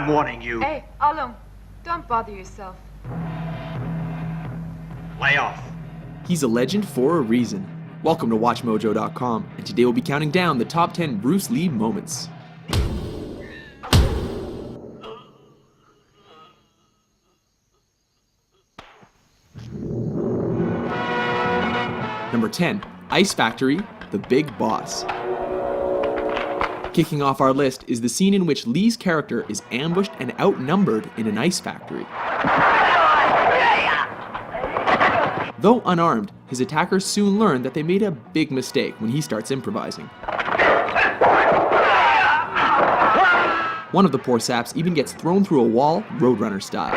I'm warning you. Hey, Alum, don't bother yourself. Lay off. He's a legend for a reason. Welcome to WatchMojo.com, and today we'll be counting down the top 10 Bruce Lee moments. Number 10, Ice Factory, The Big Boss. Kicking off our list is the scene in which Lee's character is ambushed and outnumbered in an ice factory. Though unarmed, his attackers soon learn that they made a big mistake when he starts improvising. One of the poor saps even gets thrown through a wall, Roadrunner style.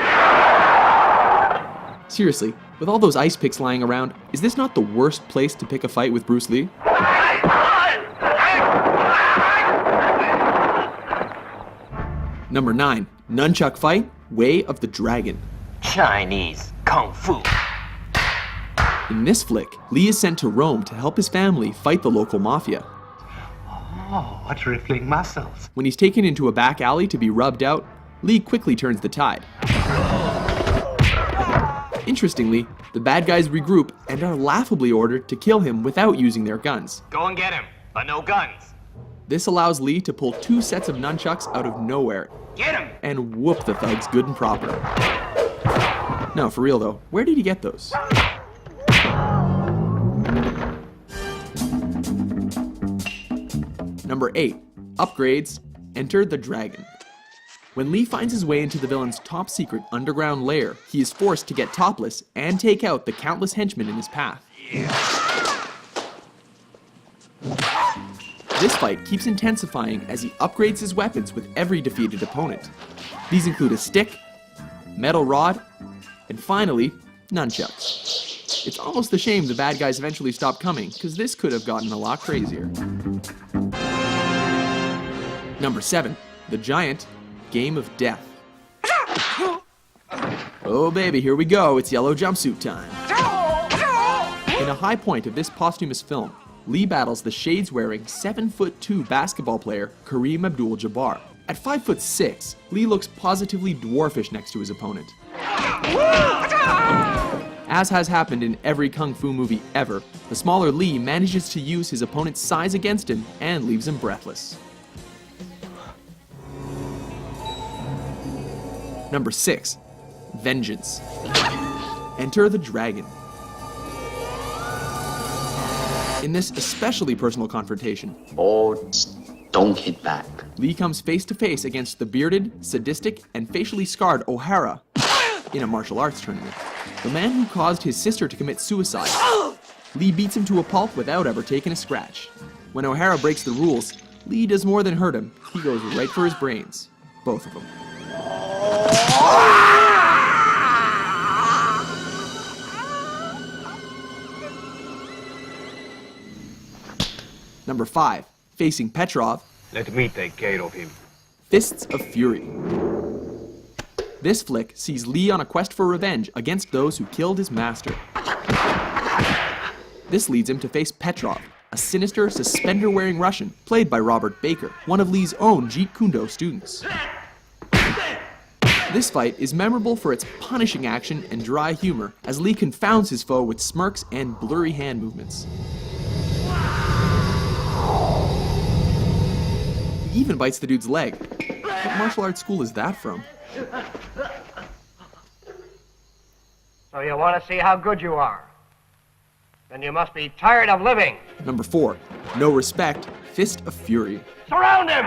Seriously, with all those ice picks lying around, is this not the worst place to pick a fight with Bruce Lee? Number 9, Nunchuck Fight, Way of the Dragon. Chinese Kung Fu. In this flick, Lee is sent to Rome to help his family fight the local mafia. Oh, what rippling muscles. When he's taken into a back alley to be rubbed out, Lee quickly turns the tide. Interestingly, the bad guys regroup and are laughably ordered to kill him without using their guns. Go and get him, but no guns. This allows Lee to pull 2 sets of nunchucks out of nowhere Get him! and whoop the thugs good and proper. No, for real though, where did he get those? Number 8, Upgrades, Enter the Dragon. When Lee finds his way into the villain's top secret underground lair, he is forced to get topless and take out the countless henchmen in his path. This fight keeps intensifying as he upgrades his weapons with every defeated opponent. These include a stick, metal rod, and finally, nunchucks. It's almost a shame the bad guys eventually stopped coming, because this could have gotten a lot crazier. Number 7, The Giant, Game of Death. Oh baby, here we go, it's yellow jumpsuit time. In a high point of this posthumous film, Lee battles the shades-wearing 7'2" basketball player Kareem Abdul-Jabbar. At 5'6", Lee looks positively dwarfish next to his opponent. As has happened in every kung fu movie ever, the smaller Lee manages to use his opponent's size against him and leaves him breathless. Number 6, Vengeance. Enter the Dragon. In this especially personal confrontation, don't hit back. Lee comes face to face against the bearded, sadistic, and facially scarred O'Hara in a martial arts tournament. The man who caused his sister to commit suicide. Lee beats him to a pulp without ever taking a scratch. When O'Hara breaks the rules, Lee does more than hurt him. He goes right for his brains. Both of them. Number 5, facing Petrov. Let me take care of him. Fists of Fury. This flick sees Lee on a quest for revenge against those who killed his master. This leads him to face Petrov, a sinister, suspender-wearing Russian played by Robert Baker, one of Lee's own Jeet Kune Do students. This fight is memorable for its punishing action and dry humor, as Lee confounds his foe with smirks and blurry hand movements. He even bites the dude's leg. What martial arts school is that from? So you want to see how good you are? Then you must be tired of living. Number 4, No Respect, Fist of Fury. Surround him!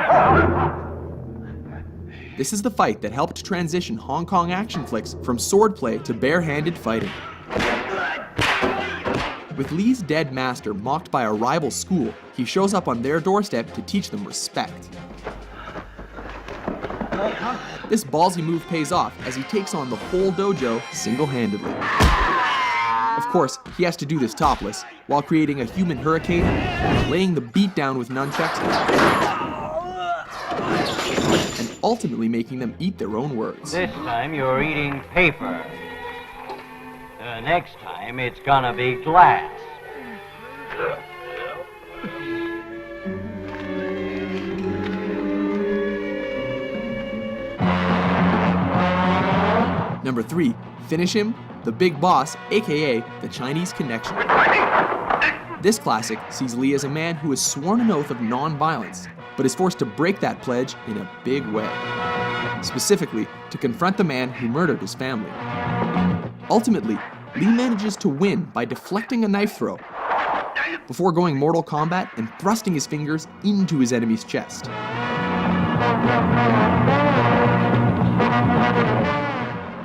This is the fight that helped transition Hong Kong action flicks from swordplay to bare-handed fighting. With Lee's dead master mocked by a rival school, he shows up on their doorstep to teach them respect. This ballsy move pays off as he takes on the whole dojo single-handedly. Of course, he has to do this topless, while creating a human hurricane, laying the beat down with nunchucks, and ultimately making them eat their own words. This time you're eating paper. Next time it's gonna be glass. Number 3, finish him, the Big Boss, aka the Chinese Connection. This classic sees Lee as a man who has sworn an oath of non-violence, but is forced to break that pledge in a big way. Specifically, to confront the man who murdered his family. Ultimately, Lee manages to win by deflecting a knife throw, before going Mortal Kombat and thrusting his fingers into his enemy's chest.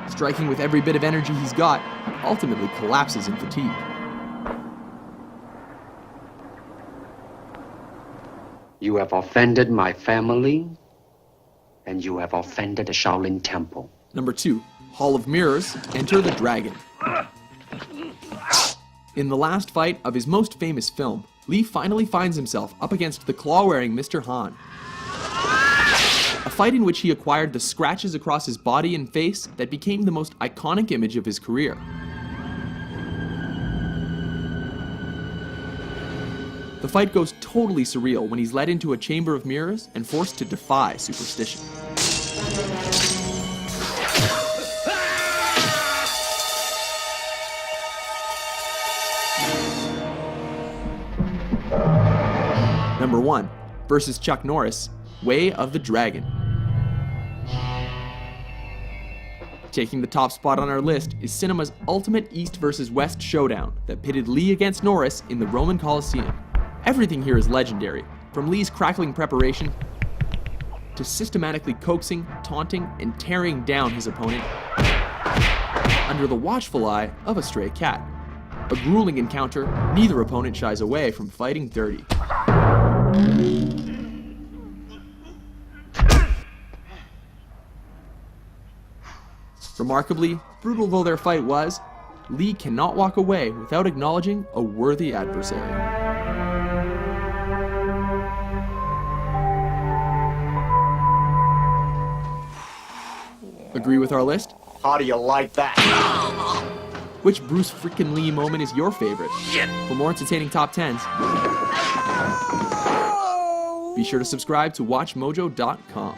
Striking with every bit of energy he's got, he ultimately collapses in fatigue. You have offended my family, and you have offended the Shaolin Temple. Number 2, Hall of Mirrors, Enter the Dragon. In the last fight of his most famous film, Lee finally finds himself up against the claw-wearing Mr. Han. A fight in which he acquired the scratches across his body and face that became the most iconic image of his career. The fight goes totally surreal when he's led into a chamber of mirrors and forced to defy superstition. Number 1, versus Chuck Norris, Way of the Dragon. Taking the top spot on our list is cinema's ultimate East versus West showdown that pitted Lee against Norris in the Roman Colosseum. Everything here is legendary, from Lee's crackling preparation to systematically coaxing, taunting, and tearing down his opponent under the watchful eye of a stray cat. A grueling encounter, neither opponent shies away from fighting dirty. Remarkably, brutal though their fight was, Lee cannot walk away without acknowledging a worthy adversary. Agree with our list? How do you like that? Which Bruce frickin' Lee moment is your favorite? For more entertaining top 10s, be sure to subscribe to WatchMojo.com.